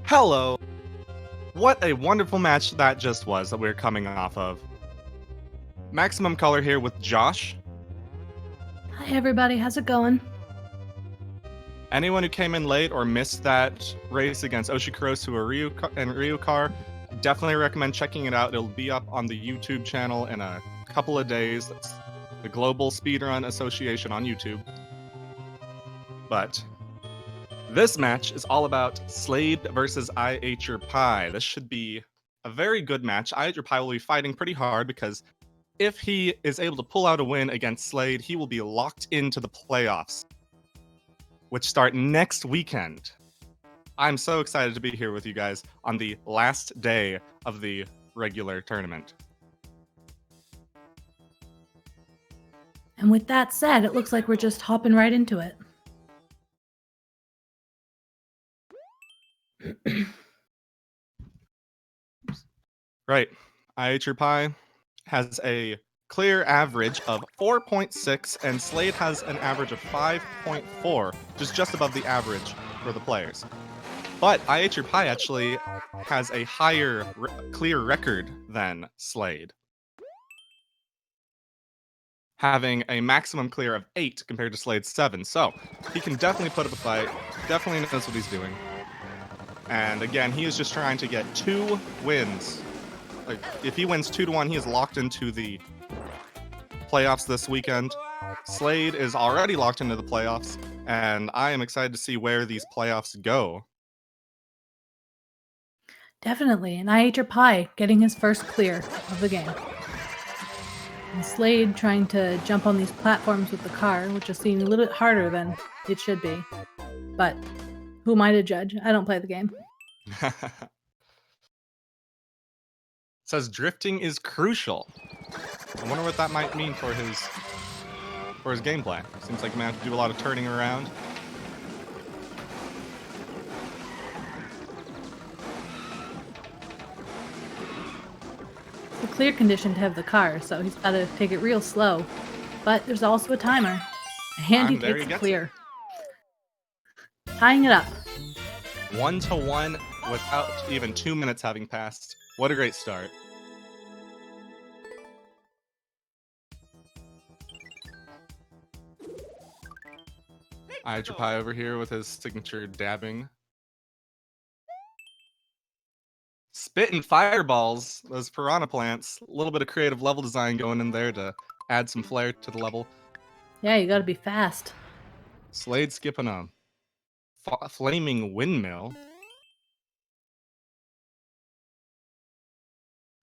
Hello! What a wonderful match that just was that we're coming off of. Maximum Color here with Jawsh. Hi everybody, how's it going? Anyone who came in late or missed that race against Oshikurosu and Ryukar, definitely recommend checking it out. It'll be up on the YouTube channel in a couple of days. That's the Global Speedrun Association on YouTube. But this match is all about Slade versus iateyourpie. This should be a very good match. iateyourpie will be fighting pretty hard because if he is able to pull out a win against Slade, he will be locked into the playoffs, which start next weekend. I'm so excited to be here with you guys on the last day of the regular tournament. And with that said, it looks like we're just hopping right into it. Right. iateyourpie has a clear average of 4.6, and Slade has an average of 5.4, just above the average for the players. But iateyourpie actually has a higher clear record than Slade, having a maximum clear of 8 compared to Slade's 7. So he can definitely put up a fight, definitely knows what he's doing. And again, he is just trying to get 2 wins. Like, if he wins 2-1, he is locked into the playoffs this weekend. Slade is already locked into the playoffs, and I am excited to see where these playoffs go. Definitely, and iateyourpie getting his first clear of the game. And Slade trying to jump on these platforms with the car, which is seeming a little bit harder than it should be. But who am I to judge? I don't play the game. Says drifting is crucial. I wonder what that might mean for his gameplay. Seems like he might have to do a lot of turning around. It's a clear condition to have the car, so he's got to take it real slow. But there's also a timer. And he takes a clear. Tying it up. 1-1 without even 2 minutes having passed. What a great start. iateyourpie over here with his signature dabbing. Spitting fireballs, those piranha plants. A little bit of creative level design going in there to add some flair to the level. Yeah, you gotta be fast. Slade skipping a flaming windmill.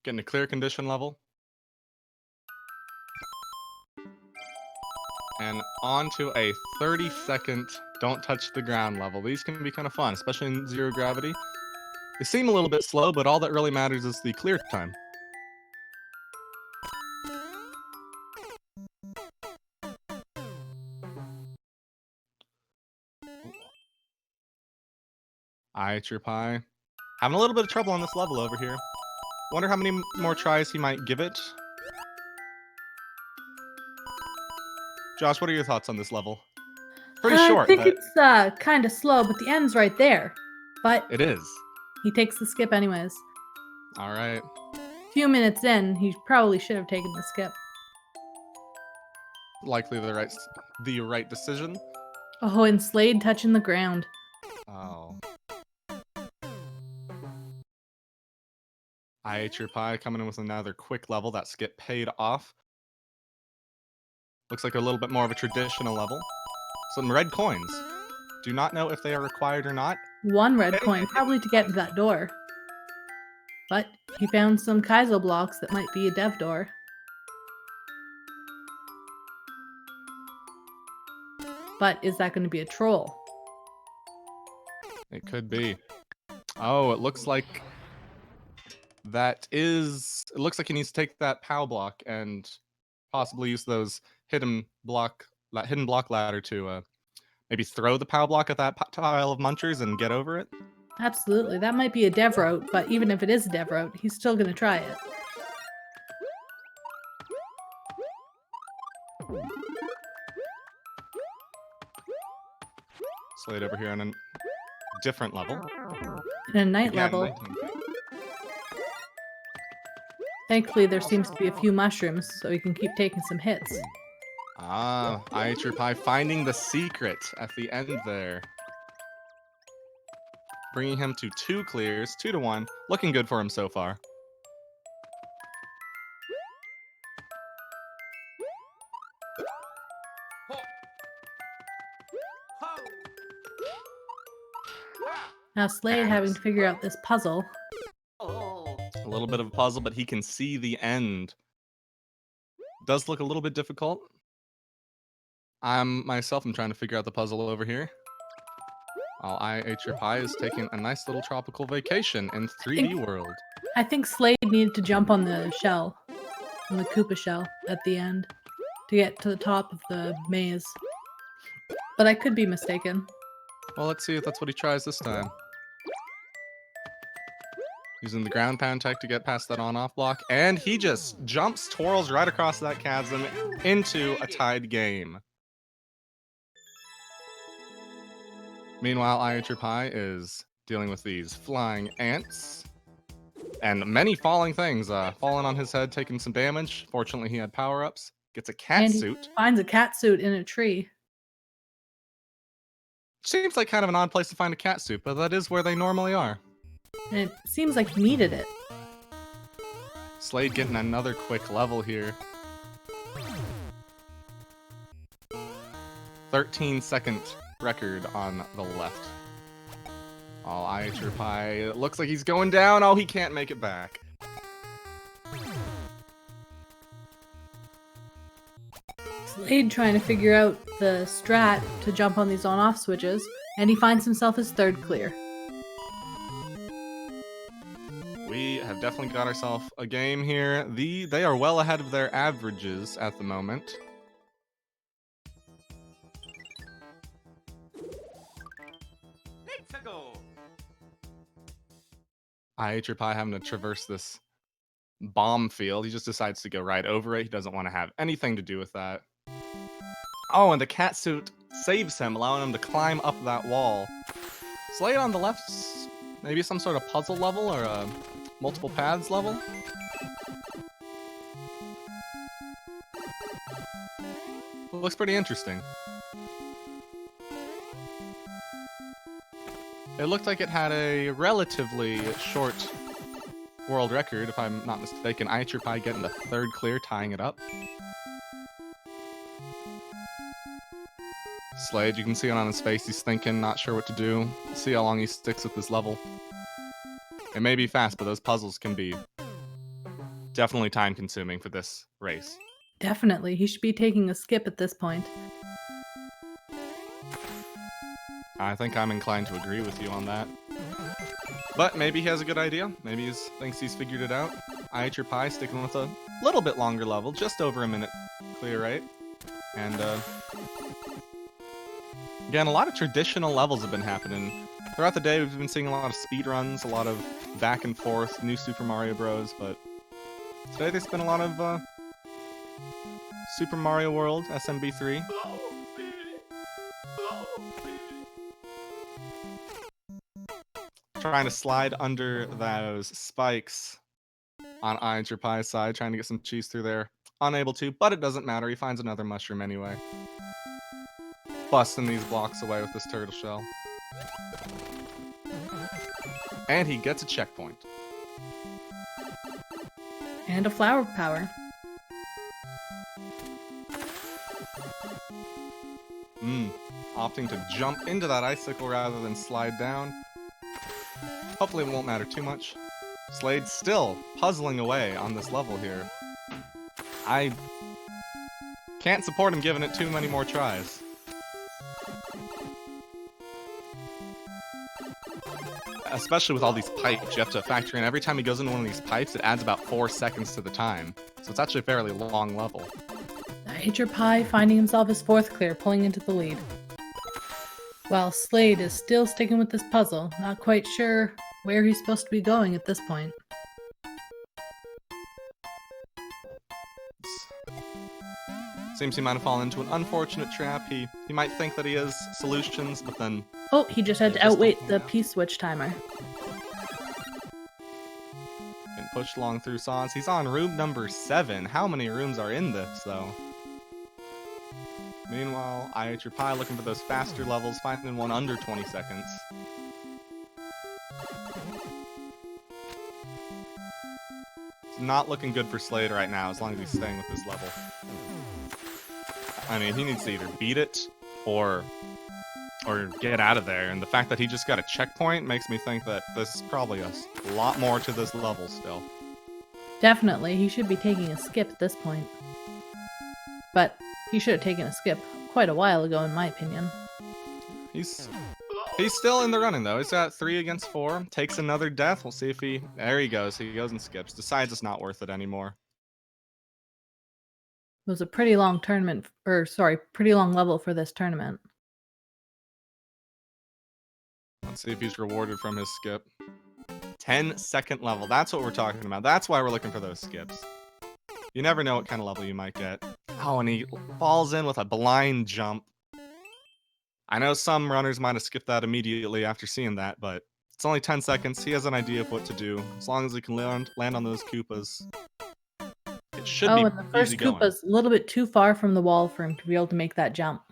Getting a clear condition level. And on to a 30-second don't touch the ground level. These can be kind of fun, especially in zero gravity. They seem a little bit slow, but all that really matters is the clear time. iateyourpie having a little bit of trouble on this level over here. Wonder how many more tries he might give it. Jawsh, what are your thoughts on this level? Pretty short. I think it's kind of slow, but the end's right there. But it is. He takes the skip anyways. All right. A few minutes in, he probably should have taken the skip. Likely the right decision. Oh, and Slade touching the ground. Oh. iateyourpie coming in with another quick level. That skip paid off. Looks like a little bit more of a traditional level. Some red coins. Do not know if they are required or not. 1 red coin, probably to get to that door. But he found some Kaizo blocks that might be a dev door. But is that going to be a troll? It could be. Oh, it looks like it looks like he needs to take that POW block and possibly use those hidden block ladder to maybe throw the POW block at that pile of munchers and get over it. Absolutely, that might be a dev route, but even if it is a dev route, he's still going to try it. Slade over here on a different level. In a night Again, level, nighttime. thankfully there seems to be a few mushrooms, so we can keep taking some hits. Ah, iateyourpie finding the secret at the end there. Bringing him to 2 clears, 2-1. Looking good for him so far. Now Slade having to figure out this puzzle. A little bit of a puzzle, but he can see the end. Does look a little bit difficult. Myself, I'm trying to figure out the puzzle over here. While iateyourpie is taking a nice little tropical vacation in 3D world. I think Slade needed to jump on the shell, on the Koopa shell at the end, to get to the top of the maze. But I could be mistaken. Well, let's see if that's what he tries this time. Using the ground pound tech to get past that on-off block, and he just jumps, twirls right across that chasm into a tied game. Meanwhile, iateyourpie is dealing with these flying ants and many falling things. Falling on his head, taking some damage. Fortunately, he had power-ups. Gets a cat And he suit. finds a cat suit in a tree. Seems like kind of an odd place to find a cat suit, but that is where they normally are. And it seems like he needed it. Slade getting another quick level here. 13-second record on the left. Oh, iateyourpie. It looks like he's going down. Oh, he can't make it back. Slade trying to figure out the strat to jump on these on-off switches, and he finds himself his 3rd clear. We have definitely got ourselves a game here. They are well ahead of their averages at the moment. iateyourpie having to traverse this bomb field. He just decides to go right over it. He doesn't want to have anything to do with that. Oh, and the cat suit saves him, allowing him to climb up that wall. Slade on the left, maybe some sort of puzzle level or a multiple paths level. It looks pretty interesting. It looked like it had a relatively short world record, if I'm not mistaken. iateyourpie getting the 3rd clear, tying it up. Slade, you can see it on his face. He's thinking, not sure what to do. See how long he sticks with this level. It may be fast, but those puzzles can be definitely time-consuming for this race. Definitely. He should be taking a skip at this point. I think I'm inclined to agree with you on that. But maybe he has a good idea. Maybe he thinks he's figured it out. iateyourpie sticking with a little bit longer level, just over a minute clear, right? And again, a lot of traditional levels have been happening. Throughout the day, we've been seeing a lot of speedruns, a lot of back and forth, new Super Mario Bros. But today there's been a lot of Super Mario World, SMB2. Trying to slide under those spikes on iateyourpie's side, trying to get some cheese through there. Unable to, but it doesn't matter. He finds another mushroom anyway. Busting these blocks away with this turtle shell. And he gets a checkpoint. And a flower power. Opting to jump into that icicle rather than slide down. Hopefully it won't matter too much. Slade still puzzling away on this level here. I can't support him giving it too many more tries. Especially with all these pipes, you have to factor in every time he goes into one of these pipes, it adds about 4 seconds to the time. So it's actually a fairly long level. iateyourpie finding himself his 4th clear, pulling into the lead. While Slade is still sticking with this puzzle, not quite sure where he's supposed to be going at this point. Seems he might have fallen into an unfortunate trap. He might think that he has solutions, but then... Oh, he just had to outwait the P-switch timer. pushed along through saws. He's on room number 7. How many rooms are in this, though? Meanwhile, iateyourpie looking for those faster levels, finding one under 20 seconds. It's not looking good for Slade right now, as long as he's staying with this level. I mean, he needs to either beat it or get out of there, and the fact that he just got a checkpoint makes me think that there's probably a lot more to this level still. Definitely, he should be taking a skip at this point. But he should have taken a skip quite a while ago, in my opinion. He's still in the running, though. He's got 3 against 4. Takes another death. We'll see if he... There he goes. He goes and skips. Decides it's not worth it anymore. It was a pretty long tournament, pretty long level for this tournament. Let's see if he's rewarded from his skip. 10-second level. That's what we're talking about. That's why we're looking for those skips. You never know what kind of level you might get. Oh, and he falls in with a blind jump. I know some runners might have skipped that immediately after seeing that, but it's only 10 seconds. He has an idea of what to do. As long as he can land on those Koopas, it should be easy going. And the first Koopa's a little bit too far from the wall for him to be able to make that jump.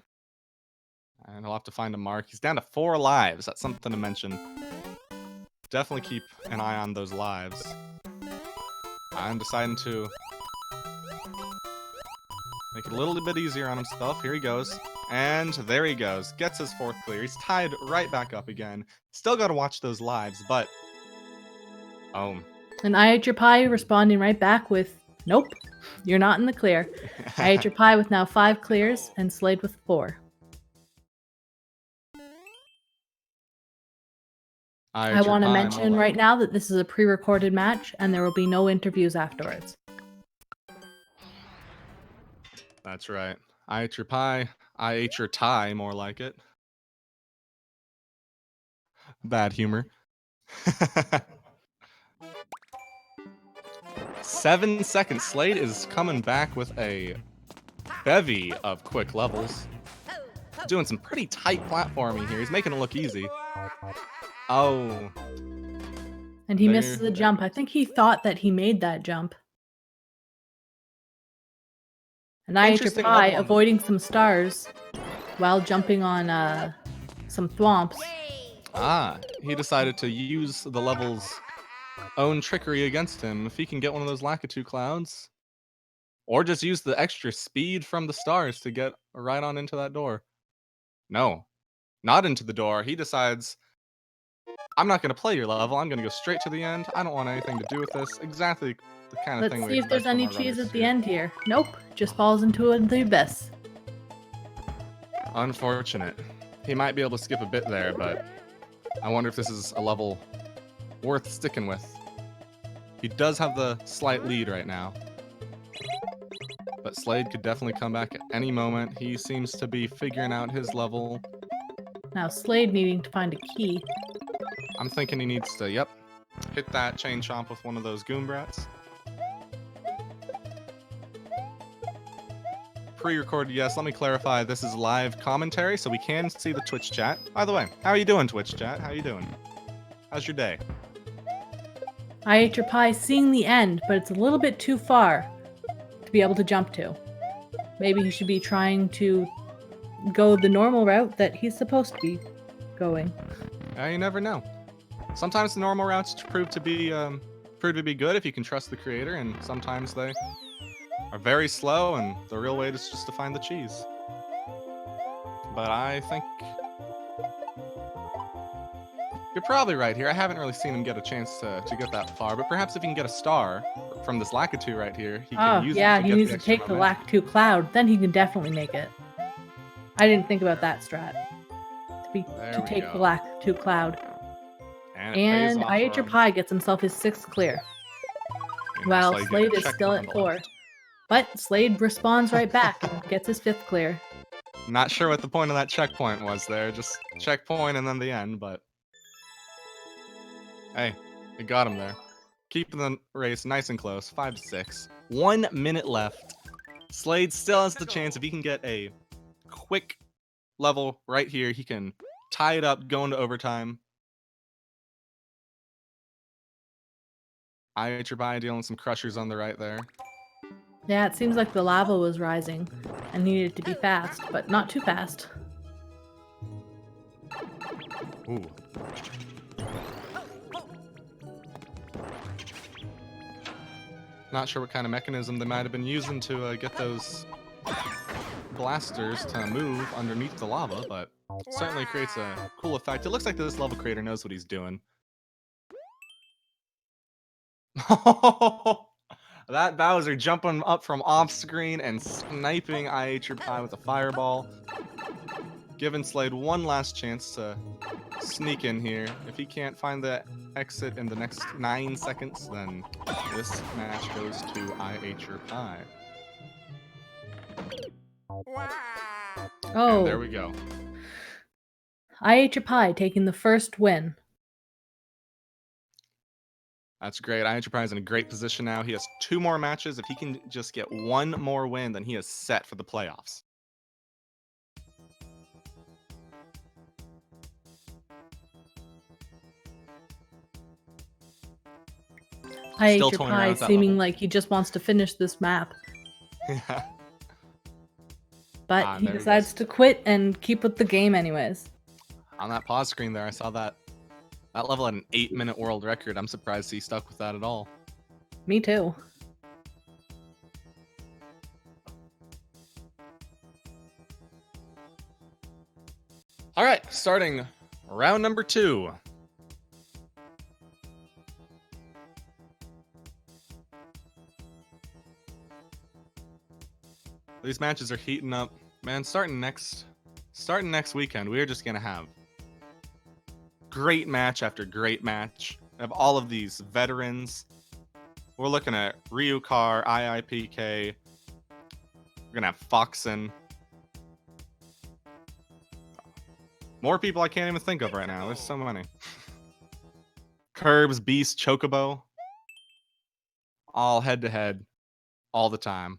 And he'll have to find a mark. He's down to 4 lives. That's something to mention. Definitely keep an eye on those lives. I'm deciding to make it a little bit easier on himself. Here he goes. And there he goes. Gets his 4th clear. He's tied right back up again. Still got to watch those lives, but... Oh. And iateyourpie responding right back with, nope, you're not in the clear. iateyourpie with now 5 clears and Slade with 4. I want to mention right now that this is a pre-recorded match and there will be no interviews afterwards. That's right. iateyourpie. I ate your tie, more like it. Bad humor. 7 seconds. Slade is coming back with a bevy of quick levels. Doing some pretty tight platforming here. He's making it look easy. Oh. And he misses the jump. I think he thought that he made that jump. And iateyourpie avoiding some stars while jumping on some thwomps. Ah, he decided to use the level's own trickery against him. If he can get one of those Lakitu clouds, or just use the extra speed from the stars to get right on into that door. No, not into the door. He decides, I'm not going to play your level. I'm going to go straight to the end. I don't want anything to do with this. Exactly the kind of thing we expect. Let's see if there's any cheese at the end here. Nope, just falls into the abyss. Unfortunate. He might be able to skip a bit there, but I wonder if this is a level worth sticking with. He does have the slight lead right now, but Slade could definitely come back at any moment. He seems to be figuring out his level. Now Slade needing to find a key. I'm thinking he needs to, yep, hit that chain chomp with one of those Goombrats. Pre-recorded, yes. Let me clarify, this is live commentary, so we can see the Twitch chat. By the way, how are you doing, Twitch chat? How you doing? How's your day? iateyourpie seeing the end, but it's a little bit too far to be able to jump to. Maybe he should be trying to go the normal route that he's supposed to be going. You never know. Sometimes the normal routes prove to be good if you can trust the creator, and sometimes they are very slow, and the real way is just to find the cheese. But I think you're probably right here. I haven't really seen him get a chance to get that far, but perhaps if he can get a star from this Lakitu right here, he can use it to get he needs to take the Lakitu cloud, then he can definitely make it. I didn't think about that strat. To take the Lakitu cloud. And iateyourpie gets himself his 6th clear. While Slade is still at 4. But Slade responds right back and gets his 5th clear. Not sure what the point of that checkpoint was there. Just checkpoint and then the end, but hey, it got him there. Keeping the race nice and close. 5-6. 1 minute left. Slade still has the chance. If he can get a quick level right here, he can tie it up, go into overtime. iateyourpie dealing some crushers on the right there. Yeah, it seems like the lava was rising and needed to be fast, but not too fast. Ooh. Not sure what kind of mechanism they might have been using to get those blasters to move underneath the lava, but certainly creates a cool effect. It looks like this level creator knows what he's doing. That Bowser jumping up from off screen and sniping iateyourpie with a fireball. Giving Slade one last chance to sneak in here. If he can't find the exit in the next 9 seconds, then this match goes to iateyourpie. Oh, And there we go. iateyourpie taking the first win. That's great. iateyourpie is in a great position now. He has 2 more matches. If he can just get 1 more win, then he is set for the playoffs. Still toying around with iateyourpie that seeming level. like he just wants to finish this map, Yeah. but he There he decides goes. to quit and keep with the game anyways. On that pause screen there, I saw that level had an 8-minute world record. I'm surprised he stuck with that at all. Me too. All right, starting round number 2. These matches are heating up. Man, starting next weekend, we're just going to have great match after great match. We have all of these veterans. We're looking at Ryukar, IIPK. We're going to have Foxen. More people I can't even think of right now. There's so many. Curbs, Beast, Chocobo. All head-to-head. All the time.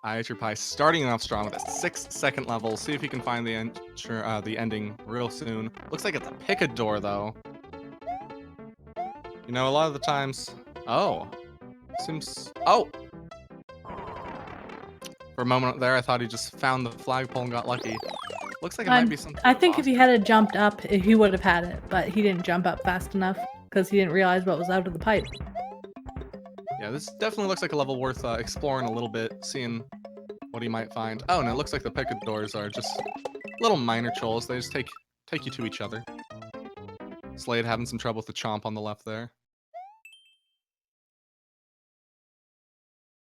iateyourpie starting off strong with a 6-second level. See if he can find the ending real soon. Looks like it's a picador though. You know, a lot of the times. Oh, seems. Oh. For a moment there, I thought he just found the flagpole and got lucky. Looks like it might be something. I think if he had jumped up, he would have had it, but he didn't jump up fast enough because he didn't realize what was out of the pipe. Yeah, this definitely looks like a level worth exploring a little bit, seeing what he might find. Oh, and it looks like the picadors are just little minor trolls. They just take you to each other. Slade having some trouble with the chomp on the left there.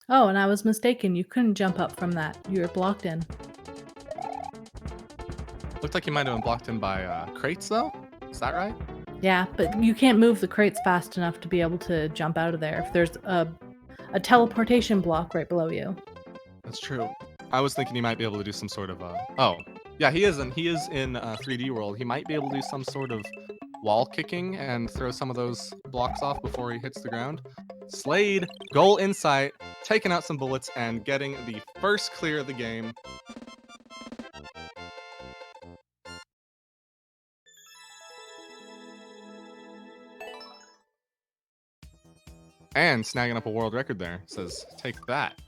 Oh, and I was mistaken. You couldn't jump up from that. You were blocked in. Looked like he might have been blocked in by crates, though. Is that right? Yeah, but you can't move the crates fast enough to be able to jump out of there if there's a teleportation block right below you. That's true. I was thinking he might be able to do some sort of oh, yeah, he is in 3D World. He might be able to do some sort of wall kicking and throw some of those blocks off before he hits the ground. Slade, goal insight, taking out some bullets and getting the first clear of the game. And snagging up a world record there. Says, take that.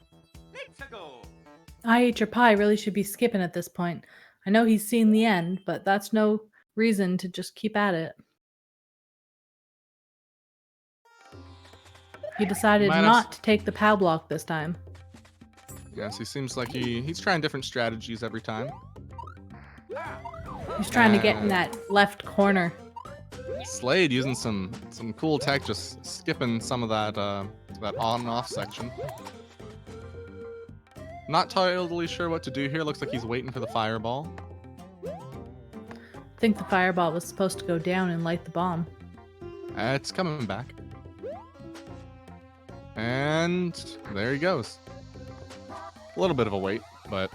iateyourpie really should be skipping at this point. I know he's seen the end, but that's no reason to just keep at it. He decided not to take the POW block this time. Yes, he seems like he's trying different strategies every time. He's trying to get in that left corner. Slade using some cool tech, just skipping some of that on and off section. Not totally sure what to do here. Looks like he's waiting for the fireball. I think the fireball was supposed to go down and light the bomb. It's coming back. And there he goes. A little bit of a wait, but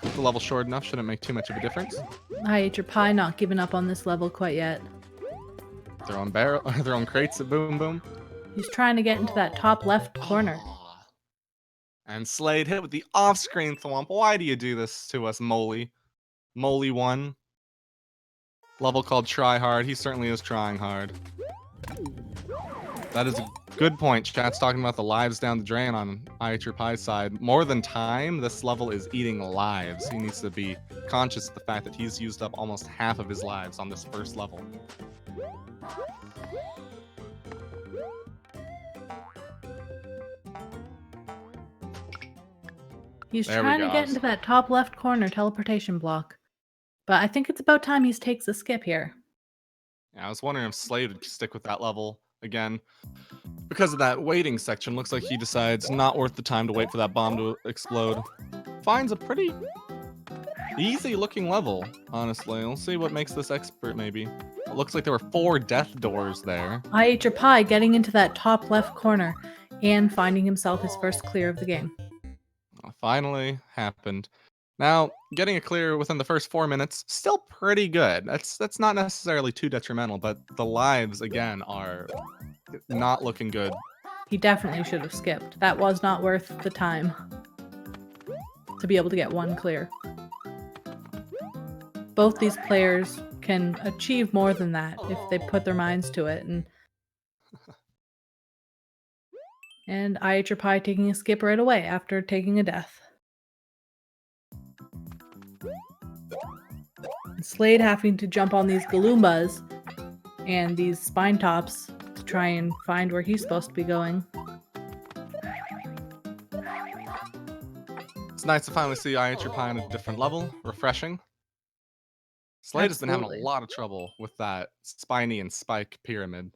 if the level's short enough, shouldn't make too much of a difference. iateyourpie not giving up on this level quite yet. Throwing crates at Boom Boom. He's trying to get into that top left corner. And Slade hit with the off-screen thwomp. Why do you do this to us, Moly? Moly 1. Level called Try Hard. He certainly is trying hard. That is a good point. Chat's talking about the lives down the drain on iateyourpie's side. More than time, this level is eating lives. He needs to be conscious of the fact that he's used up almost half of his lives on this first level. He's There we trying to go. get into that top left corner teleportation block. But I think it's about time he takes a skip here. Yeah, I was wondering if Slade would stick with that level again. Because of that waiting section, looks like he decides not worth the time to wait for that bomb to explode. Finds a pretty easy looking level, honestly. We'll see what makes this expert, maybe. It looks like there were 4 death doors there. iateyourpie getting into that top left corner and finding himself his first clear of the game. Finally happened. Now, getting a clear within the first 4 minutes, still pretty good. That's not necessarily too detrimental, but the lives, again, are not looking good. He definitely should have skipped. That was not worth the time to be able to get 1 clear. Both these players can achieve more than that if they put their minds to it. And iateyourpie taking a skip right away after taking a death. And Slade having to jump on these Galoombas and these spine tops to try and find where he's supposed to be going. It's nice to finally see iateyourpie on a different level. Refreshing. Slade has been having a Absolutely. lot of trouble with that spiny and spike pyramid.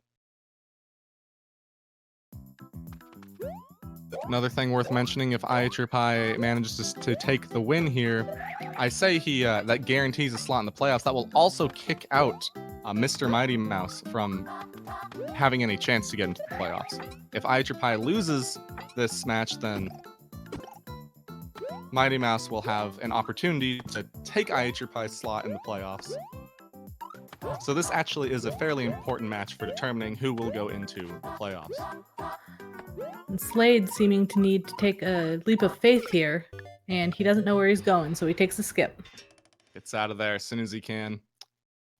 Another thing worth mentioning, if iateyourpie manages to take the win here, I say he that guarantees a slot in the playoffs. That will also kick out Mr. Mighty Mouse from having any chance to get into the playoffs. If iateyourpie loses this match, then Mighty Mouse will have an opportunity to take iateyourpie's slot in the playoffs. So this actually is a fairly important match for determining who will go into the playoffs. And Slade seeming to need to take a leap of faith here, and he doesn't know where he's going, so he takes a skip. Gets out of there as soon as he can.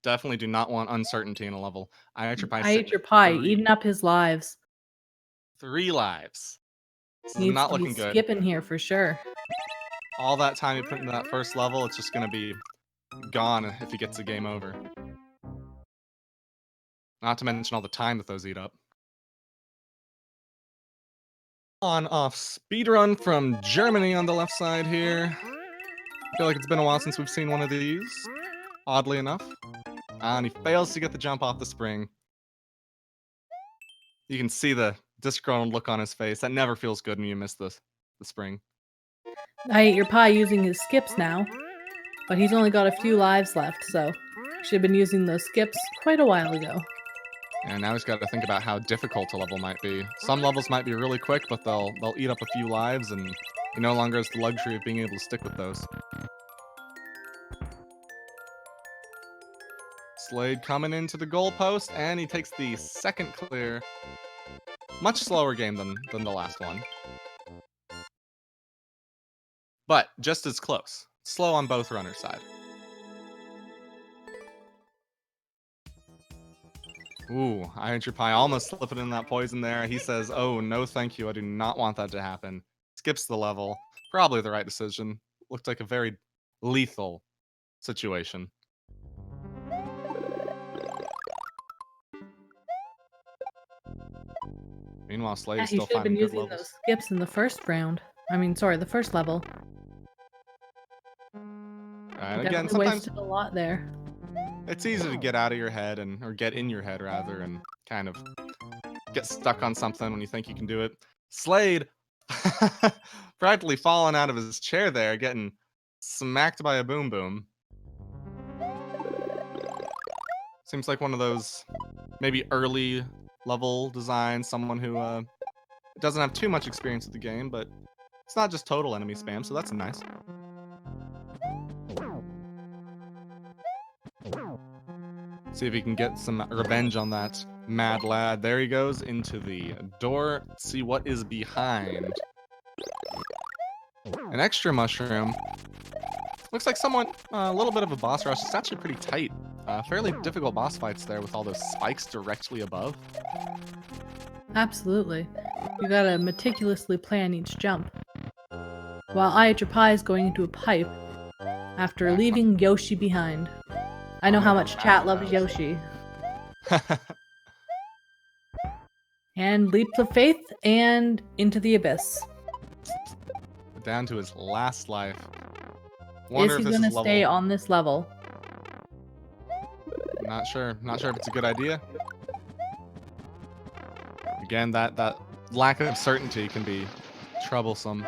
Definitely do not want uncertainty in a level. iateyourpie eating up his lives. 3 lives. This is Needs not to be looking good. skipping here for sure. All that time he put into that first level, it's just going to be gone if he gets a game over. Not to mention all the time that those eat up. On-off speedrun from Germany on the left side here. I feel like it's been a while since we've seen one of these, oddly enough. And he fails to get the jump off the spring. You can see the disgruntled look on his face. That never feels good when you miss the spring. iateyourpie using his skips now, but he's only got a few lives left, so should have been using those skips quite a while ago. And now he's got to think about how difficult a level might be. Some levels might be really quick, but they'll eat up a few lives, and he no longer has the luxury of being able to stick with those. Slade coming into the goalpost, and he takes the second clear. Much slower game than the last one. But just as close. Slow on both runners' side. Ooh, iateyourpie almost slipping in that poison there. He says, oh, no thank you, I do not want that to happen. Skips the level. Probably the right decision. Looked like a very lethal situation. Meanwhile, Slade Yeah, is he still should have been finding good using levels. those skips in the first round. The first level. And again, Definitely sometimes wasted a lot there. it's easy to get out of your head or get in your head rather, and kind of get stuck on something when you think you can do it. Slade practically falling out of his chair there, getting smacked by a boom boom. Seems like one of those maybe early level designs, someone who doesn't have too much experience with the game, but it's not just total enemy spam, so that's nice. See if he can get some revenge on that mad lad. There he goes into the door. See what is behind. An extra mushroom. Looks like somewhat a little bit of a boss rush. It's actually pretty tight fairly difficult boss fights there with all those spikes directly above. Absolutely. You gotta meticulously plan each jump. While iateyourpie is going into a pipe after leaving Yoshi behind. I know how much chat loves Yoshi. And leap of faith and into the abyss. Down to his last life. Is he gonna stay on this level? Not sure. Not sure if it's a good idea. Again, that lack of certainty can be troublesome.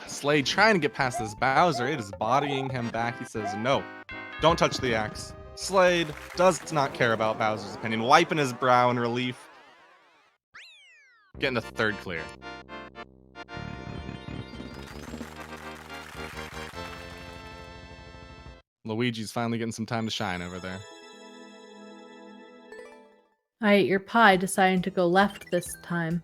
Slade trying to get past this Bowser. It is bodying him back. He says, no, don't touch the axe. Slade does not care about Bowser's opinion. Wiping his brow in relief. Getting the third clear. Luigi's finally getting some time to shine over there. iateyourpie deciding to go left this time.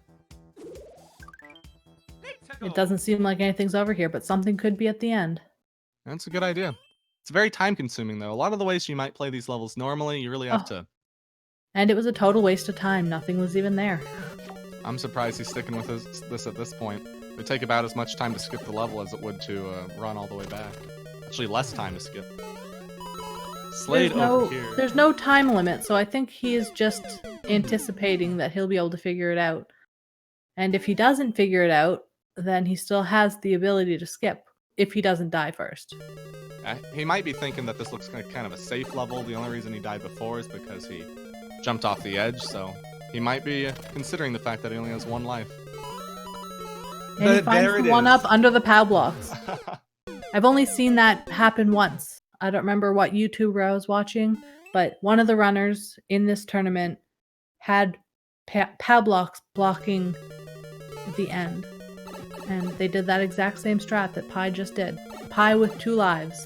It doesn't seem like anything's over here, but something could be at the end. That's a good idea. It's very time consuming though. A lot of the ways you might play these levels normally, you really have to. And it was a total waste of time. Nothing was even there. I'm surprised he's sticking with this at this point. It would take about as much time to skip the level as it would to run all the way back. Actually, less time to skip. Slade over here. There's no time limit, so I think he is just anticipating that he'll be able to figure it out. And if he doesn't figure it out, then he still has the ability to skip if he doesn't die first. He might be thinking that this looks like kind of a safe level. The only reason he died before is because he jumped off the edge, so he might be considering the fact that he only has one life. And he finds the one-up under the POW blocks. I've only seen that happen once. I don't remember what YouTuber I was watching, but one of the runners in this tournament had POW blocks blocking the end. And they did that exact same strat that Pie just did. Pie with 2 lives.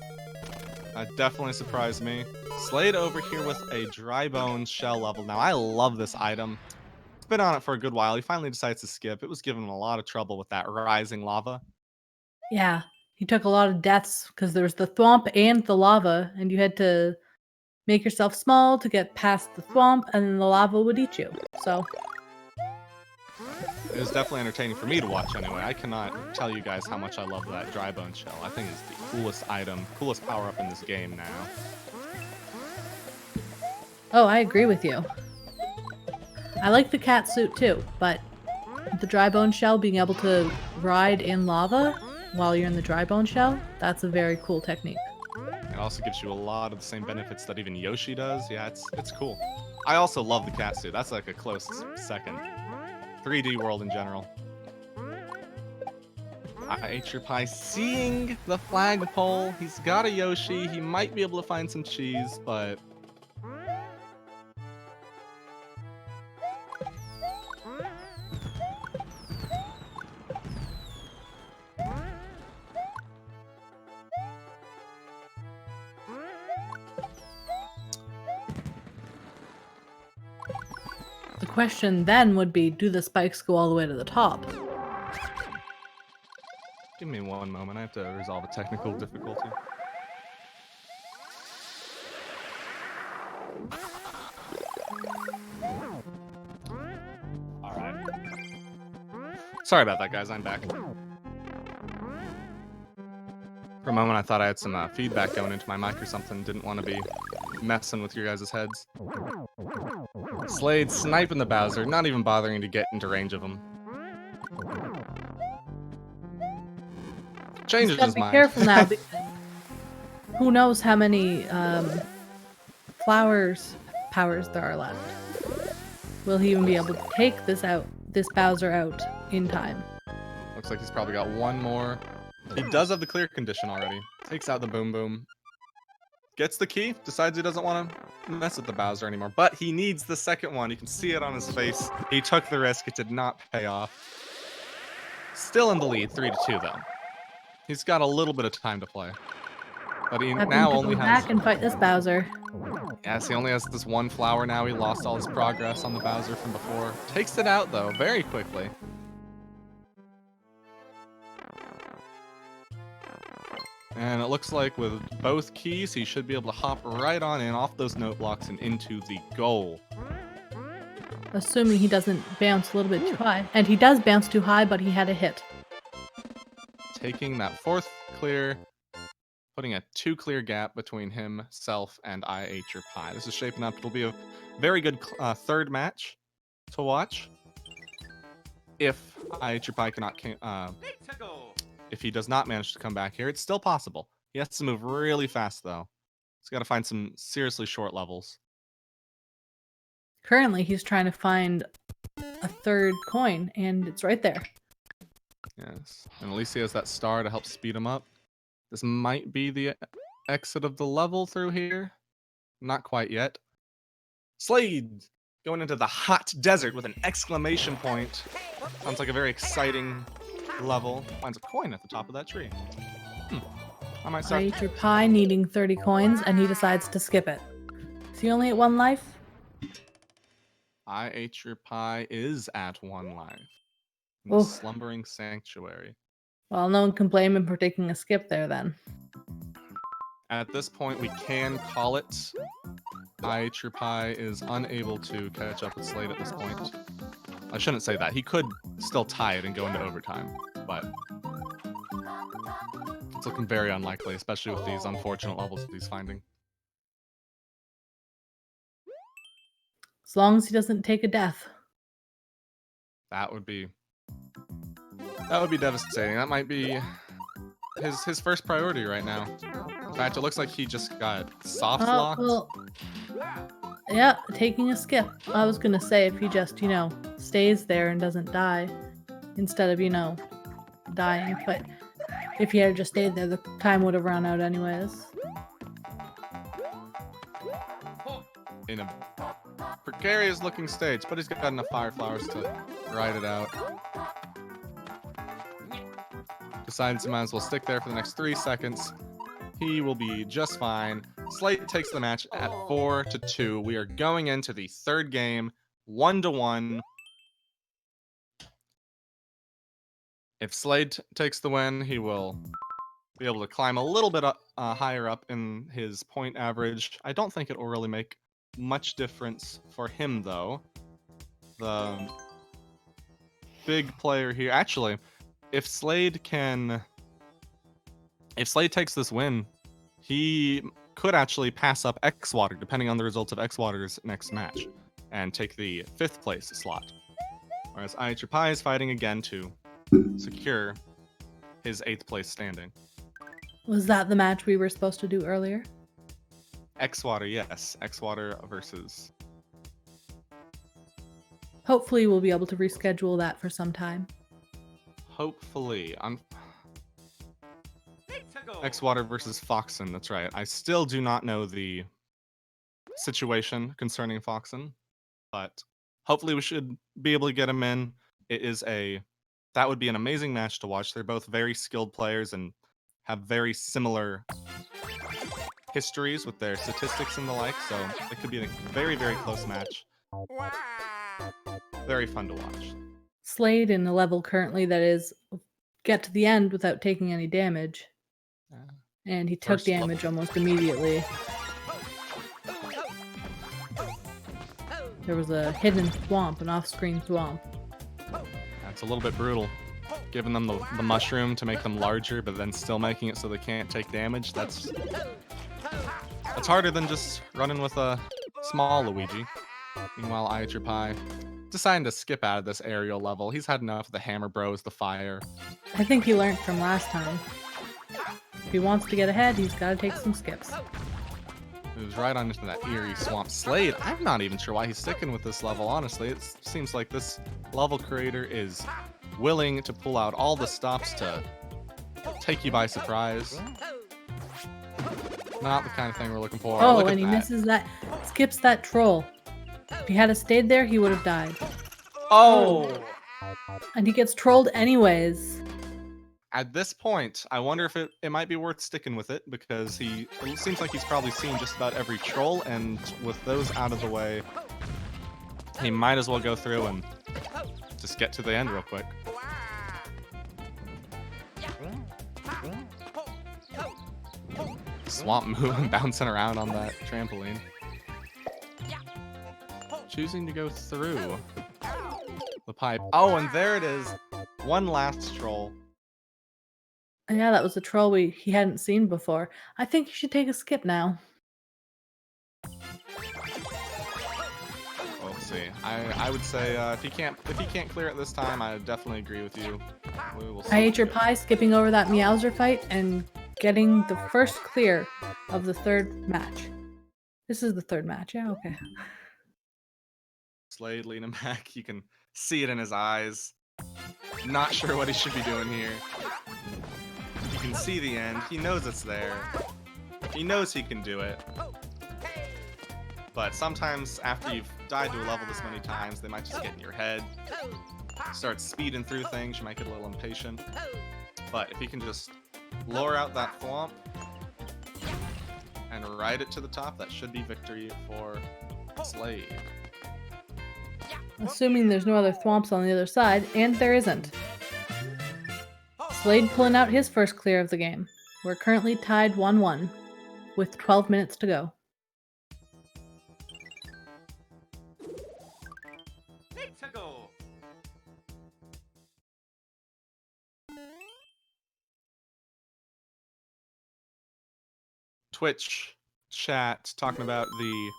That definitely surprised me. Slade over here with a dry bones shell level. Now, I love this item. It's been on it for a good while. He finally decides to skip. It was giving him a lot of trouble with that rising lava. Yeah, he took a lot of deaths because there was the thwomp and the lava, and you had to make yourself small to get past the thwomp, and then the lava would eat you. So it was definitely entertaining for me to watch anyway. I cannot tell you guys how much I love that dry bone shell. I think it's the coolest item, coolest power-up in this game now. Oh, I agree with you. I like the cat suit too, but the dry bone shell, being able to ride in lava while you're in the dry bone shell, that's a very cool technique. It also gives you a lot of the same benefits that even Yoshi does. Yeah, it's cool. I also love the cat suit. That's like a close second. 3D world in general. iateyourpie seeing the flagpole. He's got a Yoshi. He might be able to find some cheese, but the question then would be, do the spikes go all the way to the top? give me one moment. I have to resolve a technical difficulty. Alright. Sorry about that, guys. I'm back. For a moment, I thought I had some feedback going into my mic or something. Didn't want to be messing with your guys' heads. Slade sniping the Bowser, not even bothering to get into range of him. Changes his mind. Be careful now, because who knows how many powers there are left. Will he even be able to take this Bowser out in time? Looks like he's probably got one more. He does have the clear condition already. Takes out the Boom Boom. Gets the key, decides he doesn't want to mess with the Bowser anymore. But he needs the second one. You can see it on his face. He took the risk. It did not pay off. Still in the lead, 3-2 though. He's got a little bit of time to play. But he now only has... back and fight this Bowser. Yes, he only has this one flower now. He lost all his progress on the Bowser from before. Takes it out though, very quickly. And it looks like with both keys, he should be able to hop right on in off those note blocks and into the goal. Assuming he doesn't bounce a little bit too high. And he does bounce too high, but he had a hit. Taking that fourth clear, putting a 2 clear gap between himself and iateyourpie. This is shaping up. It'll be a very good third match to watch. If iateyourpie cannot, if he does not manage to come back here, it's still possible. He has to move really fast though. He's got to find some seriously short levels. Currently, he's trying to find a third coin, and it's right there. Yes, and at least he has that star to help speed him up. This might be the exit of the level through here. Not quite yet. Slade going into the hot desert with an exclamation point. Sounds like a very exciting level. Finds a coin at the top of that tree. I might start. iateyourpie needing 30 coins, and he decides to skip it. Is he only at 1 life? iateyourpie is at 1 life. In Oof. the slumbering sanctuary. Well, no one can blame him for taking a skip there then. At this point, we can call it. iateyourpie is unable to catch up with Slade at this point. I shouldn't say that. He could still tie it and go into overtime, but it's looking very unlikely, especially with these unfortunate levels that he's finding. As long as he doesn't take a death. That would be devastating. That might be his first priority right now. In fact, it looks like he just got soft locked. Well, yeah, taking a skip. I was gonna say if he just, stays there and doesn't die instead of, dying. But if he had just stayed there, the time would have run out anyways. In a precarious looking stage, but he's got enough fire flowers to ride it out. Decides he might as well stick there for the next 3 seconds. He will be just fine. Slade takes the match at 4-2. We are going into the third game, 1-1. If Slade takes the win, he will be able to climb a little bit higher up in his point average. I don't think it will really make much difference for him, though. The big player here... Actually, if Slade takes this win, he could actually pass up X-Water, depending on the results of X-Water's next match, and take the 5th place slot. Whereas iateyourpie is fighting again to secure his 8th place standing. Was that the match we were supposed to do earlier? X-Water, yes. X-Water versus... Hopefully we'll be able to reschedule that for some time. Hopefully. X-Water versus Foxen, that's right. I still do not know the situation concerning Foxen, but hopefully we should be able to get him in. That would be an amazing match to watch. They're both very skilled players and have very similar histories with their statistics and the like, so it could be a very, very close match. Very fun to watch. Slade in the level currently that is get to the end without taking any damage. And he took damage almost immediately. There was a hidden swamp, an off-screen swamp. That's a little bit brutal. Giving them the mushroom to make them larger, but then still making it so they can't take damage. That's harder than just running with a small Luigi. Meanwhile, iateyourpie deciding to skip out of this aerial level. He's had enough of the hammer bros, the fire. I think he learned from last time. If he wants to get ahead, he's got to take some skips. It was right on into that eerie swamp. Slade, I'm not even sure why he's sticking with this level, honestly. It seems like this level creator is willing to pull out all the stops to take you by surprise. Not the kind of thing we're looking for. Oh, Look and he at that. misses that. Skips that troll. If he had stayed there, he would have died. Oh! And he gets trolled anyways. At this point, I wonder if it might be worth sticking with it, because it seems like he's probably seen just about every troll, and with those out of the way, he might as well go through and just get to the end real quick. swamp move and bouncing around on that trampoline. Choosing to go through the pipe. Oh, and there it is. One last troll. Yeah, that was a troll he hadn't seen before. I think you should take a skip now. We'll see. I would say if he can't clear it this time, I definitely agree with you. We will see. I ate your pie, skipping over that Meowser fight and getting the first clear of the third match. This is the third match. Yeah, okay. Slade leaning back. You can see it in his eyes. Not sure what he should be doing here. You can see the end. He knows it's there. He knows he can do it. But sometimes after you've died to a level this many times, they might just get in your head. Start speeding through things, you might get a little impatient. But if you can just lure out that thwomp and ride it to the top, that should be victory for Slade. Assuming there's no other thwomps on the other side, and there isn't. Slade pulling out his first clear of the game. We're currently tied 1-1 with 12 minutes to go. Twitch chat talking about the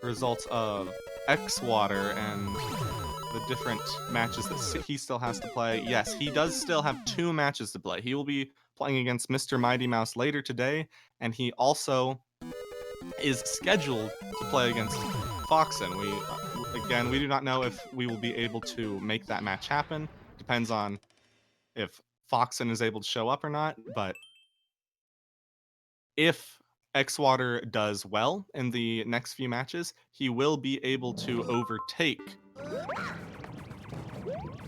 results of X-Water and the different matches that he still has to play. Yes, he does still have 2 matches to play. He will be playing against Mr. Mighty Mouse later today, and he also is scheduled to play against Foxen. We do not know if we will be able to make that match happen. Depends on if Foxen is able to show up or not, but if X-Water does well in the next few matches, he will be able to overtake.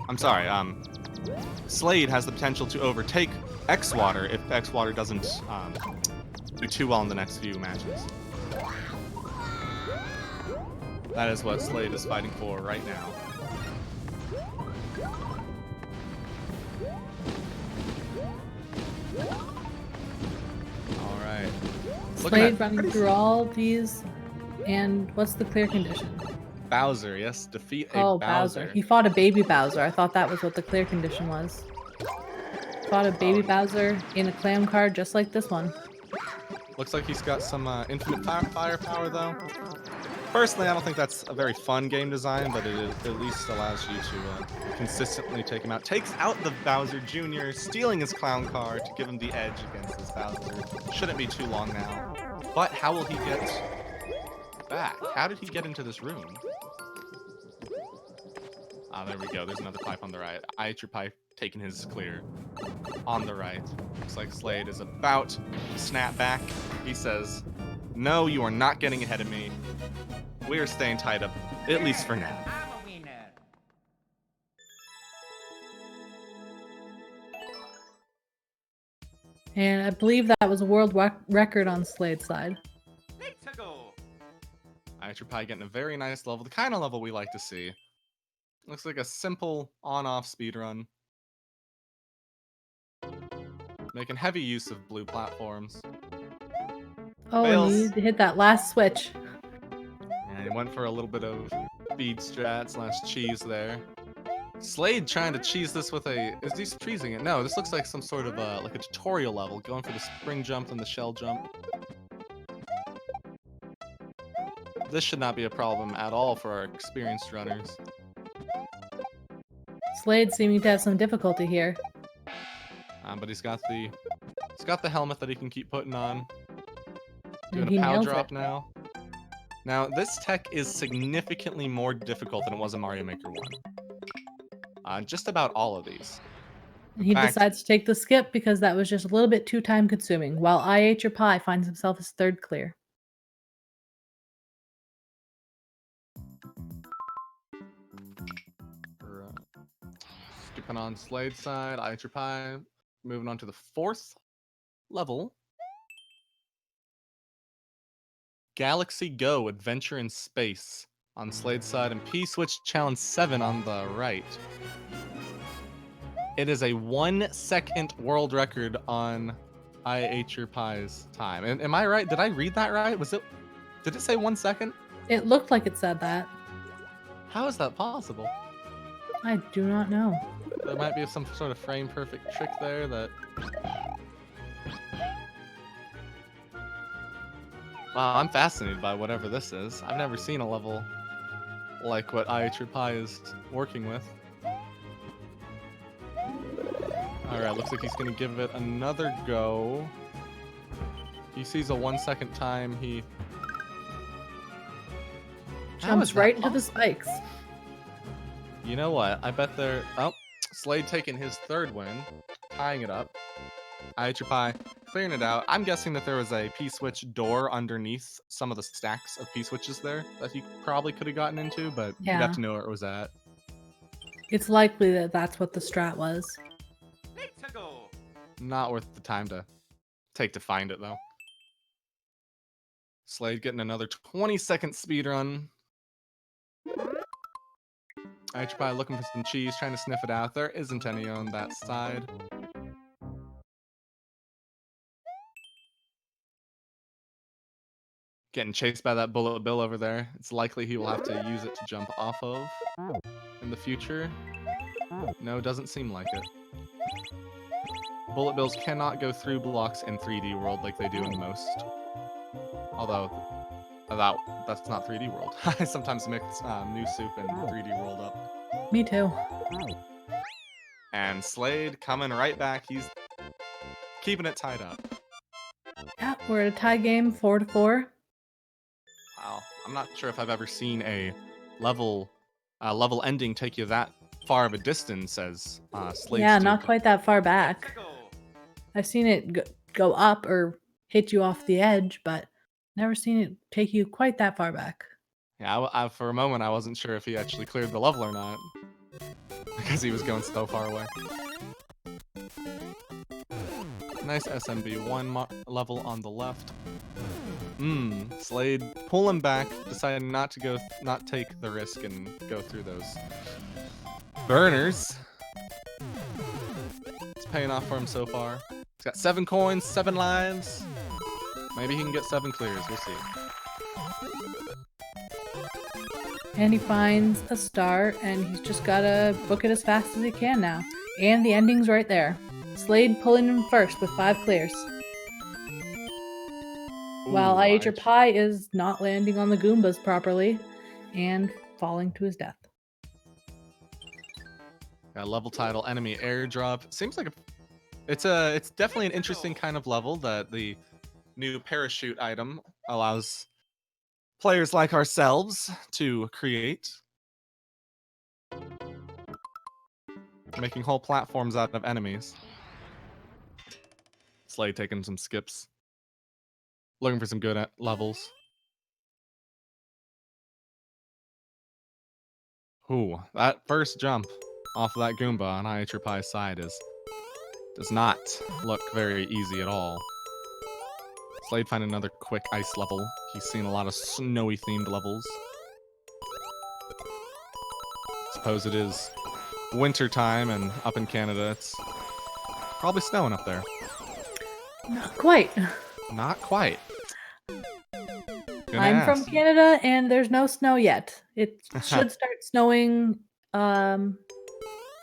I'm sorry, Slade has the potential to overtake X-Water if X-Water doesn't do too well in the next few matches. That is what Slade is fighting for right now. Alright. Slade running through all these, and what's the clear condition? Bowser, yes, defeat a Bowser. He fought a baby Bowser. I thought that was what the clear condition was. Fought a baby Bowser in a clam card just like this one. Looks like he's got some infinite firepower though. Personally, I don't think that's a very fun game design, but it at least allows you to consistently take him out. Takes out the Bowser Jr., stealing his clown car to give him the edge against this Bowser. Shouldn't be too long now. But how will he get back? How did he get into this room? Ah, there we go. There's another pipe on the right. iateyourpie taking his clear on the right. Looks like Slade is about to snap back. He says, "No, you are not getting ahead of me. We are staying tied up, at least for now." And I believe that was a world record on Slade's side. iateyourpie getting a very nice level, the kind of level we like to see. Looks like a simple on-off speedrun. Making heavy use of blue platforms. Oh, Fails. and you need to hit that last switch. And he went for a little bit of speed strat / cheese there. Slade trying to cheese this with a... Is he cheesing it? No, this looks like some sort of like a tutorial level, going for the spring jump and the shell jump. This should not be a problem at all for our experienced runners. Slade seeming to have some difficulty here. But he's got the helmet that he can keep putting on. And Doing he a pow nails drop it. now. Now, this tech is significantly more difficult than it was in Mario Maker 1. Just about all of these. And he decides to take the skip because that was just a little bit too time consuming, while iateyourpie finds himself his third clear. Skipping on Slade's side, iateyourpie moving on to the 4th level. Galaxy Go Adventure in Space on Slade's side, and P-Switch Challenge 7 on the right. It is a 1-second world record on I ate your pie's time. And am I right? Did I read that right? Did it say 1 second? It looked like it said that. How is that possible? I do not know. There might be some sort of frame perfect trick there that... Wow, I'm fascinated by whatever this is. I've never seen a level like what iateyourpie is working with. Alright, looks like he's gonna give it another go. He sees a 1 second time, he... Jumps right into the spikes. You know what? I bet they're... Oh, Slade taking his third win, tying it up. iateyourpie clearing it out. I'm guessing that there was a P-switch door underneath some of the stacks of P-switches there that he probably could have gotten into, but you'd have to know where it was at. It's likely that that's what the strat was. Not worth the time to take to find it, though. Slade getting another 20-second speedrun. iateyourpie looking for some cheese, trying to sniff it out. There isn't any on that side. Getting chased by that bullet bill over there. It's likely he will have to use it to jump off of in the future. No, doesn't seem like it. Bullet bills cannot go through blocks in 3D World like they do in most. Although, that's not 3D World. I sometimes mix New Soup and 3D World up. Me too. And Slade coming right back. He's keeping it tied up. Yeah, we're at a tie game, 4-4. Wow, I'm not sure if I've ever seen a level ending take you that far of a distance as Slade. Yeah, not quite that far back. I've seen it go up or hit you off the edge, but never seen it take you quite that far back. Yeah, I for a moment I wasn't sure if he actually cleared the level or not because he was going so far away. Nice SMB1 level on the left. Slade pulling back, deciding not take the risk and go through those burners. It's paying off for him so far. He's got 7 coins, 7 lives. Maybe he can get 7 clears, we'll see. And he finds a star, and he's just gotta book it as fast as he can now. And the ending's right there. Slade pulling him first with 5 clears. While iateyourpie is not landing on the Goombas properly and falling to his death. Got a level title, enemy airdrop. Seems like it's definitely an interesting kind of level that the new parachute item allows players like ourselves to create. Making whole platforms out of enemies. Slade taking some skips. Looking for some good levels. Ooh, that first jump off of that Goomba on iateyourpie's side does not look very easy at all. Slade find another quick ice level. He's seen a lot of snowy themed levels. Suppose it is winter time and up in Canada it's probably snowing up there. Not quite. Not quite. I'm from Canada and there's no snow yet. It should start snowing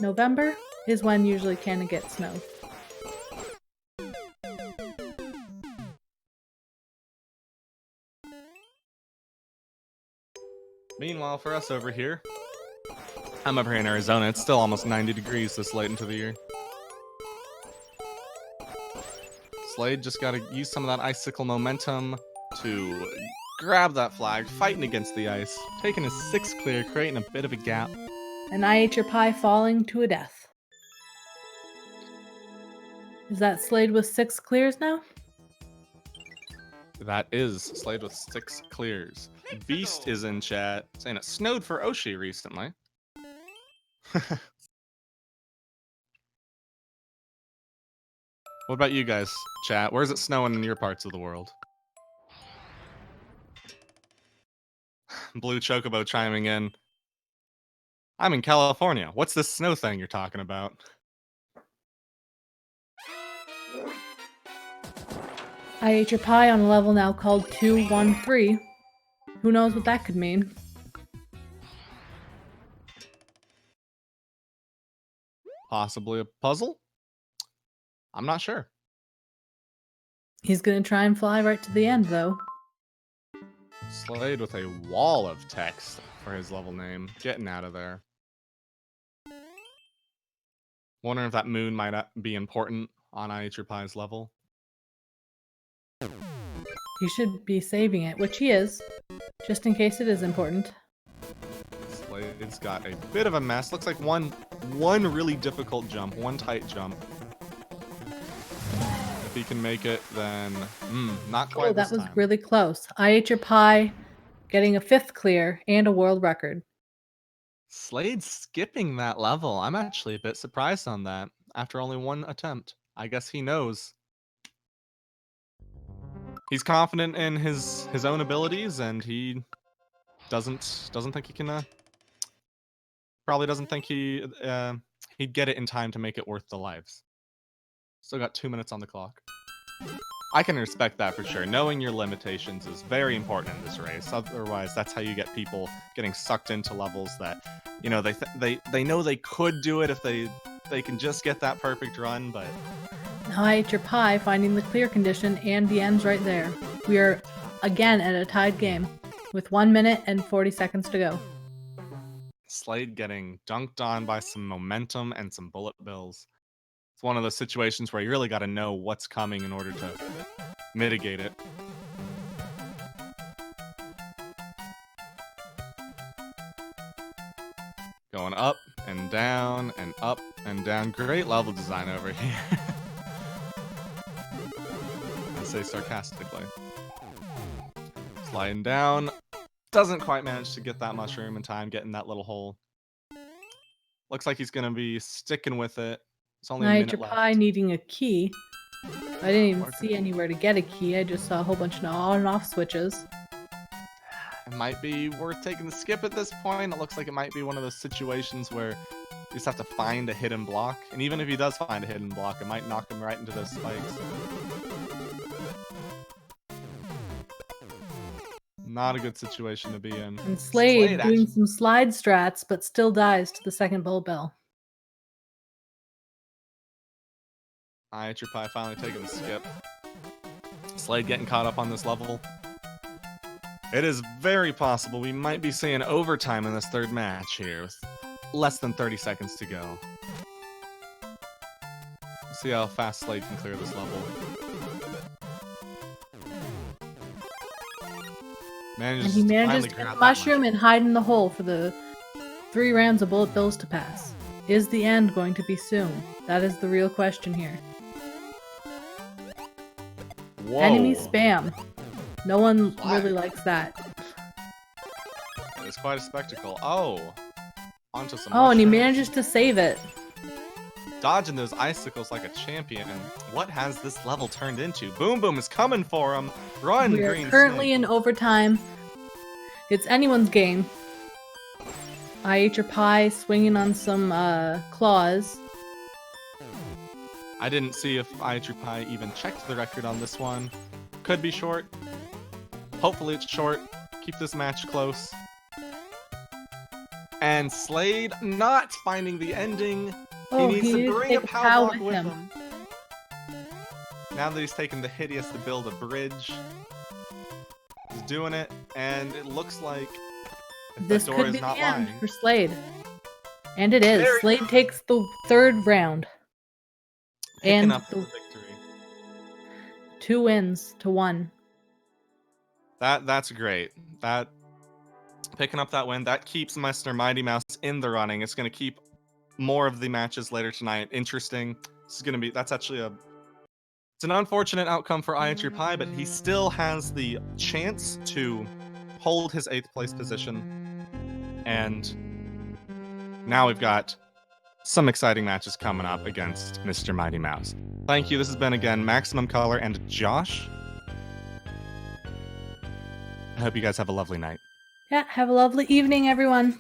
November is when usually Canada gets snow. Meanwhile, for us over here, I'm over here in Arizona. It's still almost 90 degrees this late into the year. Slade just got to use some of that icicle momentum to grab that flag, fighting against the ice, taking his 6 clear, creating a bit of a gap. And iateyourpie falling to a death. Is that Slade with 6 clears now? That is Slade with 6 clears. Beast is in chat saying it snowed for Oshi recently. What about you guys, chat? Where's it snowing in your parts of the world? Blue Chocobo chiming in. I'm in California. What's this snow thing you're talking about? I ate your pie on a level now called 213. Who knows what that could mean? Possibly a puzzle? I'm not sure. He's gonna try and fly right to the end, though. Slade with a wall of text for his level name. Getting out of there. Wondering if that moon might be important on I Ate Your Pie's level. He should be saving it, which he is, just in case it is important. Slade's got a bit of a mess. Looks like one really difficult jump, one tight jump. If he can make it, then not quite. Oh, that was really close. I Ate Your Pie getting a 5th clear and a world record. Slade's skipping that level. I'm actually a bit surprised on that. After only one attempt, I guess he knows. He's confident in his own abilities, and he doesn't think he can. Probably doesn't think he'd get it in time to make it worth the lives. Still got 2 minutes on the clock. I can respect that for sure. Knowing your limitations is very important in this race. Otherwise, that's how you get people getting sucked into levels that, you know, they know they could do it if they can just get that perfect run, but... Now I Ate Your Pie finding the clear condition, and the end's right there. We are again at a tied game with 1 minute and 40 seconds to go. Slade getting dunked on by some momentum and some bullet bills. It's one of those situations where you really got to know what's coming in order to mitigate it. Going up and down and up and down. Great level design over here. I say sarcastically. Sliding down. Doesn't quite manage to get that mushroom in time, getting that little hole. Looks like he's going to be sticking with it. It's only a minute left. I Ate Your Pie needing a key. I didn't even see anywhere to get a key. I just saw a whole bunch of on and off switches. It might be worth taking the skip at this point. It looks like it might be one of those situations where you just have to find a hidden block. And even if he does find a hidden block, it might knock him right into those spikes. Not a good situation to be in. And Slade doing some slide strats, but still dies to the second bullet bill. I Ate Your Pie finally taking the skip. Slade getting caught up on this level. It is very possible we might be seeing overtime in this third match here with less than 30 seconds to go. Let's see how fast Slade can clear this level. And he manages to get the mushroom and hide in the hole for the 3 rounds of bullet bills to pass. Is the end going to be soon? That is the real question here. Whoa. Enemy spam. No one really likes that. It's quite a spectacle. Oh. Onto some mushrooms. And he manages to save it. Dodging those icicles like a champion. What has this level turned into? Boom Boom is coming for him. Run, we are Green currently Snake. in overtime. It's anyone's game. I Ate Your Pie swinging on some claws. I didn't see if I Ate Your Pie even checked the record on this one. Could be short. Hopefully it's short. Keep this match close. And Slade not finding the ending. Oh, he needs to bring a power block with him. Now that he's taken the hideous to build a bridge. He's doing it, and it looks like this could be the end for Slade. And it is. Slade takes the 3rd round. Picking up the victory. 2 wins to 1. That's great. That picking up that win, that keeps Mr. Mighty Mouse in the running. It's going to keep more of the matches later tonight interesting. This is going to be, that's actually it's an unfortunate outcome for I Ate Your Pie, but he still has the chance to hold his 8th place position. And now we've got some exciting matches coming up against Mr. Mighty Mouse. Thank you. This has been, again, Maximum Color and Josh. I hope you guys have a lovely night. Yeah, have a lovely evening, everyone.